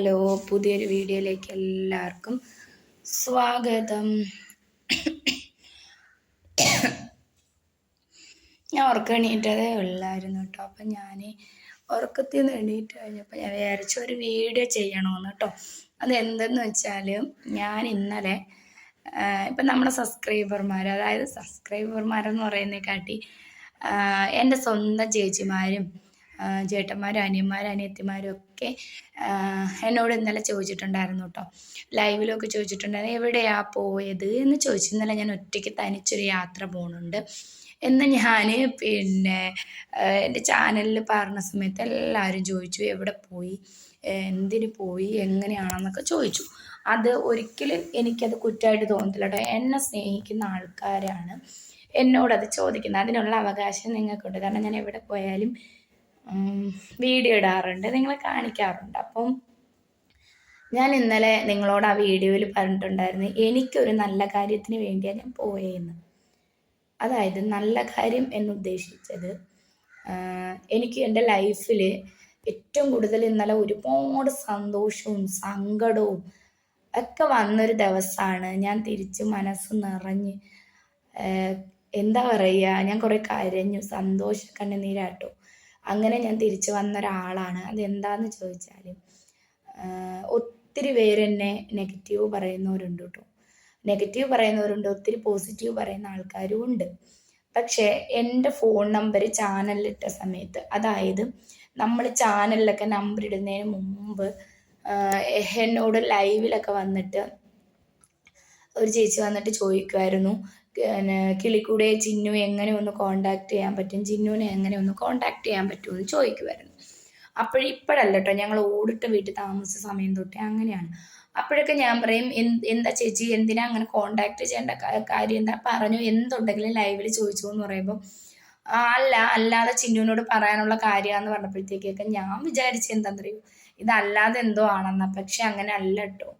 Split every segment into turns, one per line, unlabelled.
Hello, പുതിയൊരു വീഡിയോയിലേക്ക് എല്ലാവർക്കും സ്വാഗതം. ഞാൻ ഉറക്കം എണീറ്റതേ ഉള്ളായിരുന്നു കേട്ടോ. അപ്പം ഞാൻ ഉറക്കത്തിൽ നിന്ന് എണീറ്റ് കഴിഞ്ഞപ്പോൾ ഞാൻ വിചാരിച്ചു ഒരു വീഡിയോ ചെയ്യണമെന്ന് കേട്ടോ. അതെന്തെന്ന് വെച്ചാൽ ഞാൻ ഇന്നലെ ഇപ്പം നമ്മുടെ സബ്സ്ക്രൈബർമാരെന്ന് പറയുന്നതിനെക്കാട്ടി എൻ്റെ സ്വന്തം ചേച്ചിമാരും ചേട്ടന്മാരും അനിയന്മാരും അനിയത്തിമാരും ഒക്കെ എന്നോട് ഇന്നലെ ചോദിച്ചിട്ടുണ്ടായിരുന്നു കേട്ടോ. ലൈവിലൊക്കെ ചോദിച്ചിട്ടുണ്ടായിരുന്നു എവിടെയാ പോയത് എന്ന് ചോദിച്ചു. ഇന്നലെ ഞാൻ ഒറ്റയ്ക്ക് തനിച്ചൊരു യാത്ര പോകുന്നുണ്ട് എന്ന് ഞാൻ എൻ്റെ ചാനലിൽ പറഞ്ഞ സമയത്ത് എല്ലാവരും ചോദിച്ചു എവിടെ പോയി, എന്തിന് പോയി, എങ്ങനെയാണെന്നൊക്കെ ചോദിച്ചു. അത് ഒരിക്കലും എനിക്കത് കുറ്റമായിട്ട് തോന്നത്തില്ല കേട്ടോ. എന്നെ സ്നേഹിക്കുന്ന ആൾക്കാരാണ് എന്നോടത് ചോദിക്കുന്നത്. അതിനുള്ള അവകാശം നിങ്ങൾക്കുണ്ട്. കാരണം ഞാൻ എവിടെ പോയാലും വീഡിയോ ഇടാറുണ്ട്, നിങ്ങളെ കാണിക്കാറുണ്ട്. അപ്പം ഞാൻ ഇന്നലെ നിങ്ങളോട് ആ വീഡിയോയിൽ പറഞ്ഞിട്ടുണ്ടായിരുന്നു എനിക്കൊരു നല്ല കാര്യത്തിന് വേണ്ടിയാണ് ഞാൻ പോയെന്ന്. അതായത് നല്ല കാര്യം എന്നുദ്ദേശിച്ചത് എനിക്ക് എൻ്റെ ലൈഫിൽ ഏറ്റവും കൂടുതൽ ഇന്നലെ ഒരുപാട് സന്തോഷവും സങ്കടവും ഒക്കെ വന്നൊരു ദിവസമാണ്. ഞാൻ തിരിച്ച് മനസ്സ് നിറഞ്ഞ് എന്താ പറയുക, ഞാൻ കുറേ കരഞ്ഞു, സന്തോഷ കണ്ണുനീരാട്ടോ. അങ്ങനെ ഞാൻ തിരിച്ചു വന്ന ഒരാളാണ്. അതെന്താന്ന് ചോദിച്ചാൽ ഒത്തിരി പേരെന്നെ നെഗറ്റീവ് പറയുന്നവരുണ്ട് കേട്ടോ. നെഗറ്റീവ് പറയുന്നവരുണ്ട്, ഒത്തിരി പോസിറ്റീവ് പറയുന്ന ആൾക്കാരും ഉണ്ട്. പക്ഷേ എൻ്റെ ഫോൺ നമ്പർ ചാനലിലിട്ട സമയത്ത്, അതായത് നമ്മൾ ചാനലിലൊക്കെ നമ്പർ ഇടുന്നതിന് മുമ്പ് എന്നോട് ലൈവിലൊക്കെ വന്നിട്ട് ഒരു ചേച്ചി വന്നിട്ട് ചോദിക്കുമായിരുന്നു, കിളിക്കൂടെ ചിന്നു എങ്ങനെ ഒന്ന് കോണ്ടാക്ട് ചെയ്യാൻ പറ്റും, ചിന്നുവിനെ എങ്ങനെ ഒന്ന് കോണ്ടാക്ട് ചെയ്യാൻ പറ്റുമെന്ന് ചോദിക്കുമായിരുന്നു. ഇപ്പോഴല്ല കേട്ടോ, ഞങ്ങൾ ഓടിട്ട് വീട്ടിൽ താമസിച്ച സമയം തൊട്ടേ അങ്ങനെയാണ്. അപ്പോഴൊക്കെ ഞാൻ പറയും എന്താ ചേച്ചി എന്തിനാ അങ്ങനെ കോണ്ടാക്ട് ചെയ്യേണ്ട കാര്യം എന്താ, പറഞ്ഞു എന്തുണ്ടെങ്കിലും ലൈവിൽ ചോദിച്ചു എന്ന് പറയുമ്പോൾ അല്ലാതെ ചിന്നുവിനോട് പറയാനുള്ള കാര്യമാണെന്ന് പറഞ്ഞപ്പോഴത്തേക്കൊക്കെ ഞാൻ വിചാരിച്ചു എന്താണെന്നറിയോ, ഇതല്ലാതെ എന്തോ ആണെന്നാ. പക്ഷെ അങ്ങനെ അല്ല കേട്ടോ.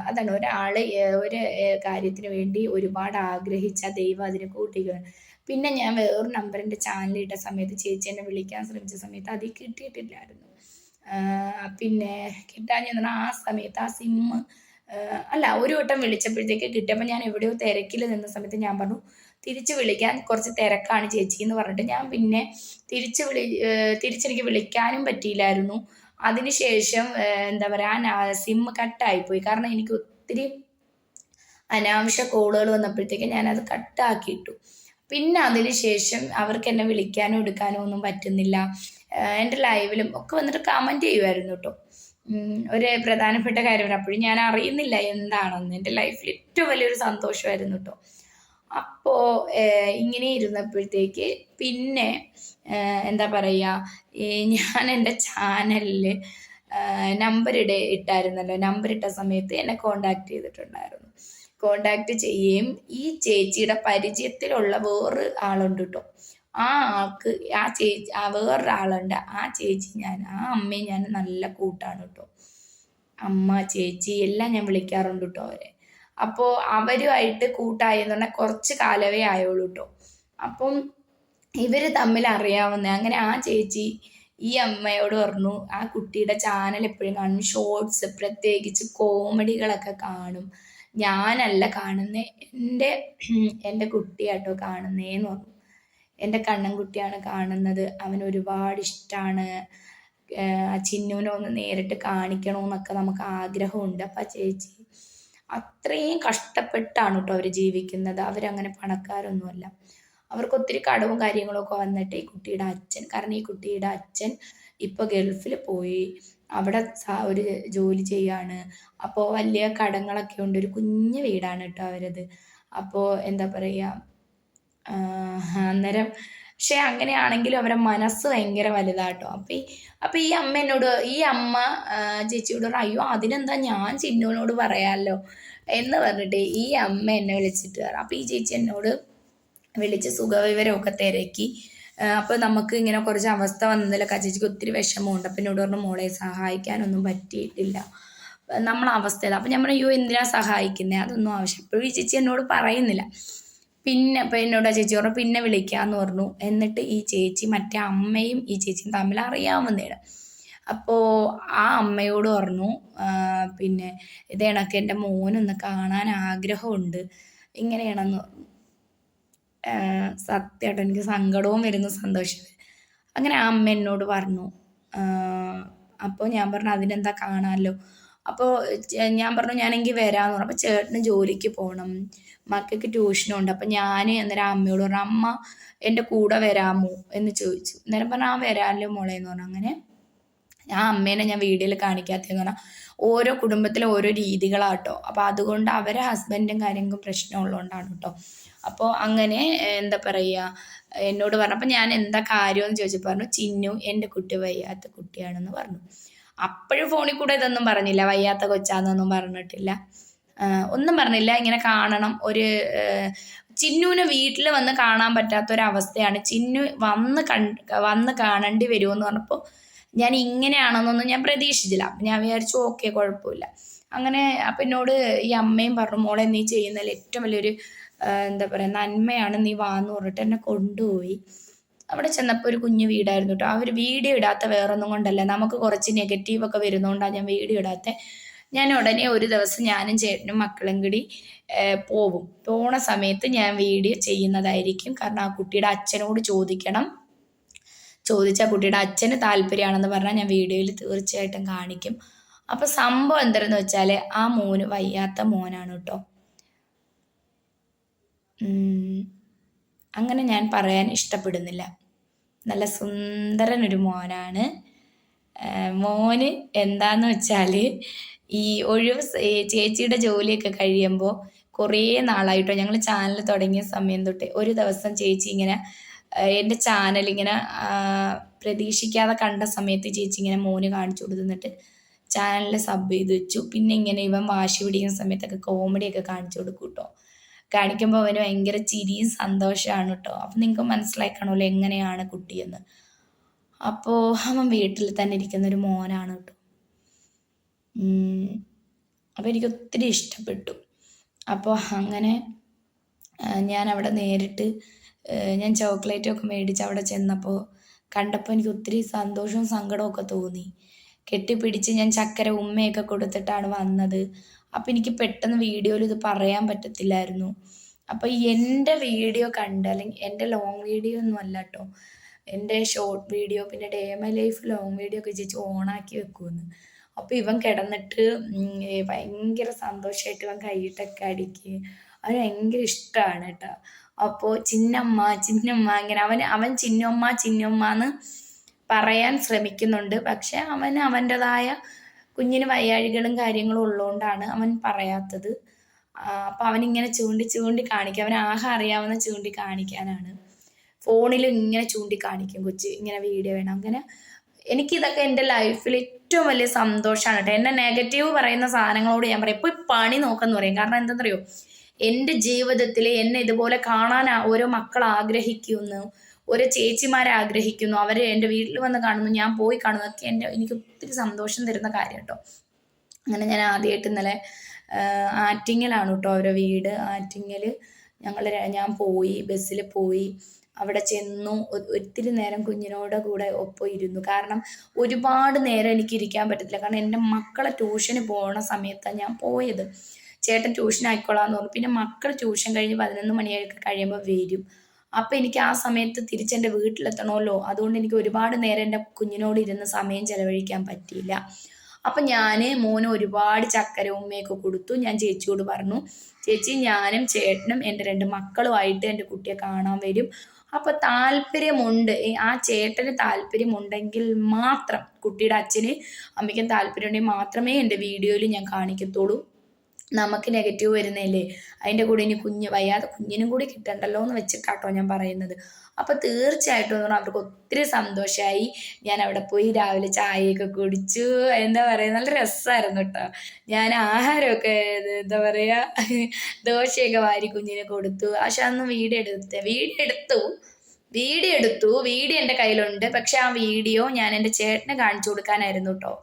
അതാണ് ഒരാൾ ഒരു കാര്യത്തിന് വേണ്ടി ഒരുപാട് ആഗ്രഹിച്ച ദൈവം അതിനെ കൂട്ടിക്കുകയാണ്. പിന്നെ ഞാൻ വേറൊരു നമ്പർ എൻ്റെ ചാനലിട്ട സമയത്ത് ചേച്ചി എന്നെ വിളിക്കാൻ ശ്രമിച്ച സമയത്ത് അതിൽ കിട്ടിയിട്ടില്ലായിരുന്നു. പിന്നെ കിട്ടാൻ ആ സമയത്ത് ആ സിമ്മ് ഒരു വട്ടം വിളിച്ചപ്പോഴത്തേക്ക് കിട്ടിയപ്പോൾ ഞാൻ എവിടെയോ തിരക്കിൽ നിന്ന സമയത്ത് ഞാൻ പറഞ്ഞു തിരിച്ച് വിളിക്കാൻ കുറച്ച് തിരക്കാണ് ചേച്ചി എന്ന് പറഞ്ഞിട്ട് ഞാൻ പിന്നെ തിരിച്ചെനിക്ക് വിളിക്കാനും പറ്റിയില്ലായിരുന്നു. അതിനുശേഷം എന്താ പറയുക, സിമ്മ് കട്ടായിപ്പോയി. കാരണം എനിക്ക് ഒത്തിരി അനാവശ്യ കോളുകൾ വന്നപ്പോഴത്തേക്ക് ഞാനത് കട്ടാക്കിയിട്ടു. പിന്നെ അതിന് ശേഷം അവർക്ക് എന്നെ വിളിക്കാനോ എടുക്കാനോ ഒന്നും പറ്റുന്നില്ല. എൻ്റെ ലൈവിലും ഒക്കെ വന്നിട്ട് കമൻറ്റ് ചെയ്യുമായിരുന്നു കേട്ടോ. ഒരു പ്രധാനപ്പെട്ട കാര്യം അപ്പോഴും ഞാൻ അറിയുന്നില്ല എന്താണെന്ന്. എൻ്റെ ലൈഫിൽ ഏറ്റവും വലിയൊരു സന്തോഷമായിരുന്നു കേട്ടോ. അപ്പോൾ ഇങ്ങനെ ഇരുന്നപ്പോഴത്തേക്ക് പിന്നെ എന്താ പറയുക, ഞാൻ എൻ്റെ ചാനലിൽ നമ്പർ ഇട്ടായിരുന്നല്ലോ. നമ്പർ ഇട്ട സമയത്ത് എന്നെ കോണ്ടാക്ട് ചെയ്തിട്ടുണ്ടായിരുന്നു. കോണ്ടാക്ട് ചെയ്യുകയും ഈ ചേച്ചിയുടെ പരിചയത്തിലുള്ള വേറൊരു ആളുണ്ട് കേട്ടോ. ആ ആൾക്ക് വേറൊരാളുണ്ട്. ആ അമ്മയും ഞാൻ നല്ല കൂട്ടാണ് കേട്ടോ. അമ്മ ചേച്ചി എല്ലാം ഞാൻ വിളിക്കാറുണ്ട് കേട്ടോ അവരെ. അപ്പോൾ അവരുമായിട്ട് കൂട്ടായെന്ന് പറഞ്ഞാൽ കുറച്ച് കാലമേ ആയുള്ളൂ കേട്ടോ. അപ്പം ഇവർ തമ്മിൽ അറിയാവുന്ന അങ്ങനെ ആ ചേച്ചി ഈ അമ്മയോട് പറഞ്ഞു ആ കുട്ടിയുടെ ചാനൽ എപ്പോഴും കാണും, ഷോർട്സ് പ്രത്യേകിച്ച് കോമഡികളൊക്കെ കാണും, ഞാനല്ല കാണുന്നത്, എൻ്റെ കുട്ടിയാട്ടോ കാണുന്നതെന്ന് പറഞ്ഞു. എൻ്റെ കണ്ണൻകുട്ടിയാണ് കാണുന്നത്, അവന് ഒരുപാട് ഇഷ്ടമാണ്, ചിന്നുവിനെ ഒന്ന് നേരിട്ട് കാണിക്കണമെന്നൊക്കെ നമുക്ക് ആഗ്രഹമുണ്ട്. അപ്പം ആ ചേച്ചി അത്രയും കഷ്ടപ്പെട്ടാണ് കേട്ടോ അവർ ജീവിക്കുന്നത്. അവരങ്ങനെ പണക്കാരൊന്നുമല്ല. അവർക്ക് ഒത്തിരി കടവും കാര്യങ്ങളൊക്കെ വന്നിട്ട് ഈ കുട്ടിയുടെ അച്ഛൻ, കാരണം ഈ കുട്ടിയുടെ അച്ഛൻ ഇപ്പോൾ ഗൾഫിൽ പോയി അവിടെ ഒരു ജോലി ചെയ്യാണ്. അപ്പോൾ വലിയ കടങ്ങളൊക്കെ ഉണ്ട്. ഒരു കുഞ്ഞു വീടാണ് കേട്ടോ അവരത്. അപ്പോൾ എന്താ പറയുക, അന്നേരം പക്ഷെ അങ്ങനെയാണെങ്കിലും അവരുടെ മനസ്സ് ഭയങ്കര വലുതാട്ടോ. അപ്പം ഈ അമ്മ ചേച്ചിയോട് പറഞ്ഞു അയ്യോ അതിനെന്താ ഞാൻ ചിന്നുവിനോട് പറയാമല്ലോ എന്ന് പറഞ്ഞിട്ട് ഈ അമ്മ എന്നെ വിളിച്ചിട്ട് പറഞ്ഞു. അപ്പം ഈ ചേച്ചി എന്നോട് വിളിച്ച് സുഖവിവരമൊക്കെ തിരക്കി. അപ്പോൾ നമുക്ക് ഇങ്ങനെ കുറച്ച് അവസ്ഥ വന്നതിലൊക്കെ ചേച്ചിക്ക് ഒത്തിരി വിഷമമുണ്ട്. അപ്പം എന്നോട് പറഞ്ഞു മോളെ സഹായിക്കാനൊന്നും പറ്റിയിട്ടില്ല, നമ്മളെ അവസ്ഥയിൽ. അപ്പം ഞാൻ പറഞ്ഞു അയ്യോ എന്തിനാ സഹായിക്കുന്നത്, അതൊന്നും ആവശ്യം. ഇപ്പോഴും ഈ ചേച്ചി എന്നോട് പറയുന്നില്ല. പിന്നെ അപ്പം എന്നോട് ആ ചേച്ചി പറഞ്ഞു പിന്നെ വിളിക്കാമെന്ന് പറഞ്ഞു. എന്നിട്ട് ഈ ചേച്ചി മറ്റേ അമ്മയും ഈ ചേച്ചിയും തമ്മിൽ അറിയാവുന്നതാണ്. അപ്പോൾ ആ അമ്മയോട് പറഞ്ഞു, പിന്നെ ഇത് കണക്ക് എൻ്റെ മോനൊന്ന് കാണാൻ ആഗ്രഹമുണ്ട്, ഇങ്ങനെയാണെന്ന് പറഞ്ഞു. സത്യമായിട്ട് എനിക്ക് സങ്കടവും വരുന്നു, സന്തോഷം. അങ്ങനെ ആ അമ്മ എന്നോട് പറഞ്ഞു. അപ്പോൾ ഞാൻ പറഞ്ഞു അതിനെന്താ കാണാമല്ലോ. അപ്പോൾ ഞാൻ പറഞ്ഞു ഞാനെങ്കിൽ വരാമെന്ന് പറഞ്ഞു. അപ്പോൾ ചേട്ടന് ജോലിക്ക് പോകണം, മക്കൾക്ക് ട്യൂഷനുണ്ട്. അപ്പം ഞാൻ അന്നേരം അമ്മയോട് പറഞ്ഞു, അമ്മ എൻ്റെ കൂടെ വരാമോ എന്ന് ചോദിച്ചു. അന്നേരം പറഞ്ഞു ആ വരാമല്ലോ മോളെ എന്ന് പറഞ്ഞു. അങ്ങനെ ആ അമ്മേനെ ഞാൻ വീഡിയോയിൽ കാണിക്കാത്തതെന്ന് പറഞ്ഞാൽ ഓരോ കുടുംബത്തിലും ഓരോ രീതികളാട്ടോ. അപ്പോൾ അതുകൊണ്ട് അവരെ ഹസ്ബൻഡും കാര്യങ്ങളും പ്രശ്നമുള്ളതുകൊണ്ടാണ് കേട്ടോ. അപ്പോൾ അങ്ങനെ എന്താ പറയുക, എന്നോട് പറഞ്ഞു. അപ്പം ഞാൻ എന്താ കാര്യമെന്ന് ചോദിച്ചപ്പോൾ പറഞ്ഞു ചിന്നു എൻ്റെ കുട്ടി വയ്യാത്ത കുട്ടിയാണെന്ന് പറഞ്ഞു. അപ്പോഴും ഫോണിൽ കൂടെ ഇതൊന്നും പറഞ്ഞില്ല, വയ്യാത്ത കൊച്ചാന്നൊന്നും പറഞ്ഞിട്ടില്ല, ഒന്നും പറഞ്ഞില്ല. ഇങ്ങനെ കാണണം, ഒരു ചിന്നുവിനെ വീട്ടിൽ വന്ന് കാണാൻ പറ്റാത്തൊരവസ്ഥയാണ്, ചിന്നു വന്ന് കാണേണ്ടി വരുമെന്ന് പറഞ്ഞപ്പോൾ ഞാൻ ഇങ്ങനെയാണെന്നൊന്നും ഞാൻ പ്രതീക്ഷിച്ചില്ല. അപ്പം ഞാൻ വിചാരിച്ചു ഓക്കെ കുഴപ്പമില്ല. അങ്ങനെ അപ്പം എന്നോട് ഈ അമ്മയും പറഞ്ഞു മോളെ നീ ചെയ്യുന്നതിൽ ഏറ്റവും വലിയൊരു എന്താ പറയുക നന്മയാണ്, നീ വാന്ന് പറഞ്ഞിട്ട് എന്നെ കൊണ്ടുപോയി. അവിടെ ചെന്നപ്പോൾ ഒരു കുഞ്ഞു വീടായിരുന്നു കേട്ടോ. അവർ വീഡിയോ ഇടാത്ത വേറൊന്നും കൊണ്ടല്ല, നമുക്ക് കുറച്ച് നെഗറ്റീവൊക്കെ വരുന്നതുകൊണ്ടാണ് ഞാൻ വീഡിയോ ഇടാത്ത. ഞാൻ ഉടനെ ഒരു ദിവസം ഞാനും ചേട്ടനും മക്കളും കൂടി പോണ സമയത്ത് ഞാൻ വീഡിയോ ചെയ്യുന്നതായിരിക്കും. കാരണം ആ കുട്ടിയുടെ അച്ഛനോട് ചോദിച്ചാൽ കുട്ടിയുടെ അച്ഛന് താല്പര്യമാണെന്ന് പറഞ്ഞാൽ ഞാൻ വീഡിയോയിൽ തീർച്ചയായിട്ടും കാണിക്കും. അപ്പോൾ സംഭവം എന്താണെന്ന് വെച്ചാൽ ആ മോന് വയ്യാത്ത മോനാണ് കേട്ടോ. അങ്ങനെ ഞാൻ പറയാൻ ഇഷ്ടപ്പെടുന്നില്ല. നല്ല സുന്ദരനൊരു മോനാണ്. മോന് എന്താന്ന് വെച്ചാൽ ഈ ചേച്ചിയുടെ ജോലിയൊക്കെ കഴിയുമ്പോൾ കുറേ നാളായിട്ടോ, ഞങ്ങൾ ചാനൽ തുടങ്ങിയ സമയം തൊട്ട് ഒരു ദിവസം ചേച്ചി ഇങ്ങനെ എൻ്റെ ചാനൽ ഇങ്ങനെ പ്രതീക്ഷിക്കാതെ കണ്ട സമയത്ത് ചേച്ചി ഇങ്ങനെ മോന് കാണിച്ചു കൊടുത്തിട്ട് ചാനലിൽ സബ് ചെയ്ത് വെച്ചു. പിന്നെ ഇങ്ങനെ ഇവൻ വാശി പിടിക്കുന്ന സമയത്തൊക്കെ കോമഡിയൊക്കെ കാണിച്ചു കൊടുക്കും കേട്ടോ. കാണിക്കുമ്പോൾ അവന് ഭയങ്കര ചിരിയും സന്തോഷമാണ് കേട്ടോ. അപ്പം നിങ്ങൾക്ക് മനസ്സിലാക്കണമല്ലോ എങ്ങനെയാണ് കുട്ടിയെന്ന്. അപ്പോൾ അവൻ വീട്ടിൽ തന്നെ ഇരിക്കുന്നൊരു മോനാണ് കേട്ടോ. അപ്പോൾ എനിക്ക് ഒത്തിരി ഇഷ്ടപ്പെട്ടു. അപ്പോൾ അങ്ങനെ ഞാൻ അവിടെ നേരിട്ട് ഞാൻ ചോക്ലേറ്റൊക്കെ മേടിച്ച് അവിടെ ചെന്നപ്പോൾ കണ്ടപ്പോൾ എനിക്ക് ഒത്തിരി സന്തോഷവും സങ്കടമൊക്കെ തോന്നി. കെട്ടിപ്പിടിച്ച് ഞാൻ ചക്കര ഉമ്മയൊക്കെ കൊടുത്തിട്ടാണ് വന്നത്. അപ്പം എനിക്ക് പെട്ടെന്ന് വീഡിയോയിൽ ഇത് പറയാൻ പറ്റത്തില്ലായിരുന്നു. അപ്പോൾ എൻ്റെ വീഡിയോ കണ്ട്, അല്ലെങ്കിൽ എൻ്റെ ലോങ് വീഡിയോ ഒന്നും അല്ല കേട്ടോ, എൻ്റെ ഷോർട്ട് വീഡിയോ പിന്നെ day my life long video ഒക്കെ ചേച്ചി ഓണാക്കി വെക്കുമെന്ന്. അപ്പോൾ ഇവൻ കിടന്നിട്ട് ഭയങ്കര സന്തോഷമായിട്ട് ഇവൻ കൈയിട്ടൊക്കെ അടിക്കുക, അവന് ഭയങ്കര ഇഷ്ടമാണ് കേട്ടോ. അപ്പോൾ ചിന്നമ്മ ഇങ്ങനെ അവൻ ചിന്നമ്മ എന്ന് പറയാൻ ശ്രമിക്കുന്നുണ്ട്. പക്ഷെ അവൻ്റെതായ കുഞ്ഞിന് വയ്യാഴികളും കാര്യങ്ങളും ഉള്ളതുകൊണ്ടാണ് അവൻ പറയാത്തത്. അപ്പോൾ അവനിങ്ങനെ ചൂണ്ടി കാണിക്കും. അവൻ അറിയാവുന്ന ചൂണ്ടി കാണിക്കാനാണ്. ഫോണിലും ഇങ്ങനെ ചൂണ്ടി കാണിക്കും, കൊച്ച് ഇങ്ങനെ വീഡിയോ വേണം. അങ്ങനെ എനിക്കിതൊക്കെ എൻ്റെ ലൈഫിൽ ഏറ്റവും വലിയ സന്തോഷമാണ് കേട്ടോ. എന്നെ നെഗറ്റീവ് പറയുന്ന സാധനങ്ങളോട് ഞാൻ പറയും ഇപ്പോൾ പണി നോക്കെന്ന് പറയും. കാരണം എന്താണെന്നറിയോ, എൻ്റെ ജീവിതത്തിൽ എന്നെ ഇതുപോലെ കാണാൻ ഓരോ മക്കൾ ആഗ്രഹിക്കുന്നു, ഓരോ ചേച്ചിമാരെ ആഗ്രഹിക്കുന്നു, അവർ എൻ്റെ വീട്ടിൽ വന്ന് കാണുന്നു, ഞാൻ പോയി കാണുന്നതൊക്കെ എനിക്ക് ഒത്തിരി സന്തോഷം തരുന്ന കാര്യം കേട്ടോ. അങ്ങനെ ഞാൻ ആദ്യമായിട്ട് ഇന്നലെ ആറ്റിങ്ങലാണ് കേട്ടോ അവരുടെ വീട്. ആറ്റിങ്ങൽ ഞാൻ പോയി, ബസ്സിൽ പോയി, അവിടെ ചെന്നു. ഒത്തിരി നേരം കുഞ്ഞിനോട് കൂടെ ഒപ്പം ഇരുന്നു. കാരണം ഒരുപാട് നേരം എനിക്ക് ഇരിക്കാൻ പറ്റത്തില്ല. കാരണം എൻ്റെ മക്കളെ ട്യൂഷന് പോണ സമയത്താണ് ഞാൻ പോയത്. ചേട്ടൻ ട്യൂഷൻ ആയിക്കോളാന്ന് പറഞ്ഞു. പിന്നെ മക്കൾ ട്യൂഷൻ കഴിഞ്ഞ് 11 മണിയൊക്കെ കഴിയുമ്പോൾ വരും. അപ്പം എനിക്ക് ആ സമയത്ത് തിരിച്ചെൻ്റെ വീട്ടിലെത്തണമല്ലോ. അതുകൊണ്ട് എനിക്ക് ഒരുപാട് നേരം എൻ്റെ കുഞ്ഞിനോട് ഇരുന്ന് സമയം ചെലവഴിക്കാൻ പറ്റിയില്ല. അപ്പം ഞാൻ മോന് ഒരുപാട് ചക്കര ഉമ്മയൊക്കെ കൊടുത്തു. ഞാൻ ചേച്ചിയോട് പറഞ്ഞു, ചേച്ചി ഞാനും ചേട്ടനും എൻ്റെ 2 മക്കളുമായിട്ട് എൻ്റെ കുട്ടിയെ കാണാൻ വരും. അപ്പോൾ താല്പര്യമുണ്ട്, ആ ചേട്ടന് താല്പര്യമുണ്ടെങ്കിൽ മാത്രം, കുട്ടിയുടെ അച്ഛന് അമ്മയ്ക്കും താല്പര്യമുണ്ടെങ്കിൽ മാത്രമേ എൻ്റെ വീഡിയോയിൽ ഞാൻ കാണിക്കത്തുള്ളൂ. നമുക്ക് നെഗറ്റീവ് വരുന്നതല്ലേ, അതിൻ്റെ കൂടെ ഇനി വയ്യാതെ കുഞ്ഞിനും കൂടി കിട്ടണ്ടല്ലോ എന്ന് വെച്ചിട്ടാട്ടോ ഞാൻ പറയുന്നത്. അപ്പോൾ തീർച്ചയായിട്ടും അവർക്ക് ഒത്തിരി സന്തോഷമായി. ഞാൻ അവിടെ പോയി രാവിലെ ചായയൊക്കെ കുടിച്ചു. എന്താ പറയുക, നല്ല രസമായിരുന്നു കേട്ടോ. ഞാൻ ആഹാരമൊക്കെ എന്താ പറയുക ദോശയൊക്കെ വാരി കുഞ്ഞിനെ കൊടുത്തു. പക്ഷെ അന്ന് വീഡിയോ എൻ്റെ കയ്യിലുണ്ട്. പക്ഷെ ആ വീഡിയോ ഞാൻ എൻ്റെ ചേട്ടന് കാണിച്ചു കൊടുക്കാനായിരുന്നു കേട്ടോ.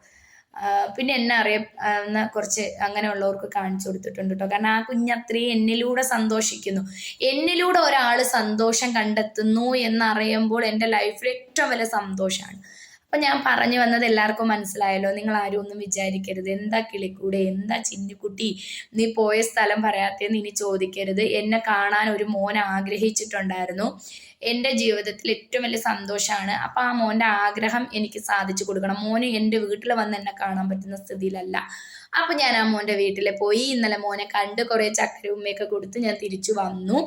പിന്നെ എന്നെ അറിയുന്ന കുറച്ച് അങ്ങനെയുള്ളവർക്ക് കാണിച്ചു കൊടുത്തിട്ടുണ്ട് കേട്ടോ. കാരണം ആ കുഞ്ഞത്രയും എന്നിലൂടെ സന്തോഷിക്കുന്നു, എന്നിലൂടെ ഒരാൾ സന്തോഷം കണ്ടെത്തുന്നു എന്നറിയുമ്പോൾ എൻ്റെ ലൈഫിൽ ഏറ്റവും വലിയ സന്തോഷമാണ്. അപ്പം ഞാൻ പറഞ്ഞു വന്നത് എല്ലാവർക്കും മനസ്സിലായല്ലോ. നിങ്ങൾ ആരും ഒന്നും വിചാരിക്കരുത്, എന്താ കിളിക്കൂടെ, എന്താ ചിന്നുകുട്ടി, നീ പോയ സ്ഥലം പറയാത്തേന്ന് ഇനി ചോദിക്കരുത്. എന്നെ കാണാൻ ഒരു മോൻ ആഗ്രഹിച്ചിട്ടുണ്ടായിരുന്നു. എൻ്റെ ജീവിതത്തിൽ ഏറ്റവും വലിയ സന്തോഷമാണ്. അപ്പം ആ മോൻ്റെ ആഗ്രഹം എനിക്ക് സാധിച്ചു കൊടുക്കണം. മോന് എൻ്റെ വീട്ടിൽ വന്ന് എന്നെ കാണാൻ പറ്റുന്ന സ്ഥിതിയിലല്ല. അപ്പം ഞാൻ ആ മോൻ്റെ വീട്ടിൽ പോയി. ഇന്നലെ മോനെ കണ്ട് കുറേ ചക്കര ഉമ്മയൊക്കെ കൊടുത്ത് ഞാൻ തിരിച്ചു വന്നു.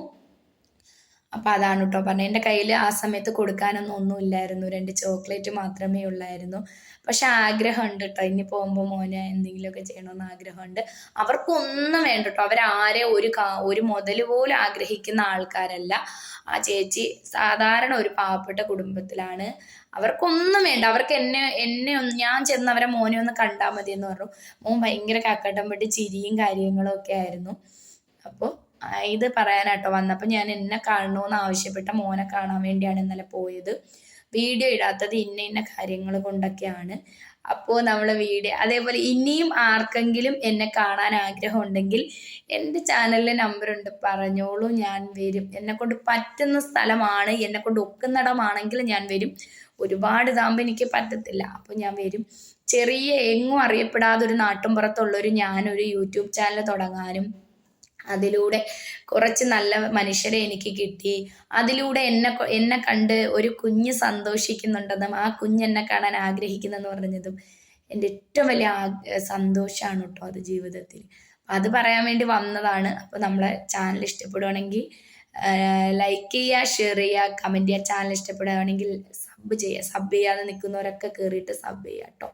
അപ്പം അതാണ് കേട്ടോ പറഞ്ഞത്. എൻ്റെ കയ്യിൽ ആ സമയത്ത് കൊടുക്കാനൊന്നും ഒന്നുമില്ലായിരുന്നു. 2 ചോക്ലേറ്റ് മാത്രമേ ഉള്ളായിരുന്നു. പക്ഷെ ആഗ്രഹമുണ്ട് കേട്ടോ, ഇനി പോകുമ്പോൾ മോനെ എന്തെങ്കിലുമൊക്കെ ചെയ്യണമെന്ന് ആഗ്രഹമുണ്ട്. അവർക്കൊന്നും വേണ്ട കേട്ടോ. അവരാരെ ഒരു മുതൽ പോലും ആഗ്രഹിക്കുന്ന ആൾക്കാരല്ല. ആ ചേച്ചി സാധാരണ ഒരു പാവപ്പെട്ട കുടുംബത്തിലാണ്. അവർക്കൊന്നും വേണ്ട. അവർക്ക് ഞാൻ ചെന്ന് അവരെ മോനെ ഒന്ന് കണ്ടാൽ മതി എന്ന് പറഞ്ഞു. മോൻ ഭയങ്കര കക്കട്ടം പെട്ടി ചിരിയും കാര്യങ്ങളും ഒക്കെ ആയിരുന്നു. അപ്പോൾ ഇത് പറയാനാട്ടോ വന്നപ്പോൾ ഞാൻ എന്നെ കാണണമെന്ന് ആവശ്യപ്പെട്ട മോനെ കാണാൻ വേണ്ടിയാണ് ഇന്നലെ പോയത്. വീഡിയോ ഇടാത്തത് ഇന്ന കാര്യങ്ങൾ കൊണ്ടൊക്കെയാണ്. അപ്പോൾ നമ്മൾ വീഡിയോ അതേപോലെ ഇനിയും ആർക്കെങ്കിലും എന്നെ കാണാൻ ആഗ്രഹം ഉണ്ടെങ്കിൽ എൻ്റെ ചാനലിൽ നമ്പറുണ്ട്, പറഞ്ഞോളൂ, ഞാൻ വരും. എന്നെക്കൊണ്ട് പറ്റുന്ന സ്ഥലമാണ്, എന്നെക്കൊണ്ട് ഒക്കുന്നിടമാണെങ്കിൽ ഞാൻ വരും. ഒരുപാട് ഇതാകുമ്പോൾ എനിക്ക് പറ്റത്തില്ല, അപ്പോൾ ഞാൻ വരും. ചെറിയ എങ്ങും അറിയപ്പെടാതെ ഒരു നാട്ടുംപുറത്തുള്ളൊരു ഞാനൊരു യൂട്യൂബ് ചാനൽ തുടങ്ങാനും അതിലൂടെ കുറച്ച് നല്ല മനുഷ്യരെ എനിക്ക് കിട്ടി. അതിലൂടെ എന്നെ കണ്ട് ഒരു കുഞ്ഞ് സന്തോഷിക്കുന്നുണ്ടെന്നും ആ കുഞ്ഞ് എന്നെ കാണാൻ ആഗ്രഹിക്കുന്നെന്ന് പറഞ്ഞതും എൻ്റെ ഏറ്റവും വലിയ സന്തോഷമാണ് കേട്ടോ അത് ജീവിതത്തിൽ. അത് പറയാൻ വേണ്ടി വന്നതാണ്. അപ്പോൾ നമ്മളെ ചാനൽ ഇഷ്ടപ്പെടുകയാണെങ്കിൽ ലൈക്ക് ചെയ്യുക, ഷെയർ ചെയ്യുക, കമൻറ്റ് ചെയ്യുക. ചാനൽ ഇഷ്ടപ്പെടുകയാണെങ്കിൽ സബ് ചെയ്യുക. സബ് ചെയ്യാതെ നിൽക്കുന്നവരൊക്കെ കയറിയിട്ട് സബ് ചെയ്യുക കേട്ടോ.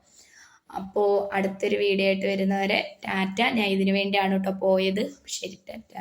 അപ്പോൾ അടുത്തൊരു വീഡിയോ ആയിട്ട് വരുന്നവരെ ടാറ്റ. ഞാൻ ഇതിനു വേണ്ടിയാണ് കേട്ടോ പോയത്. ശരി, ടാറ്റ.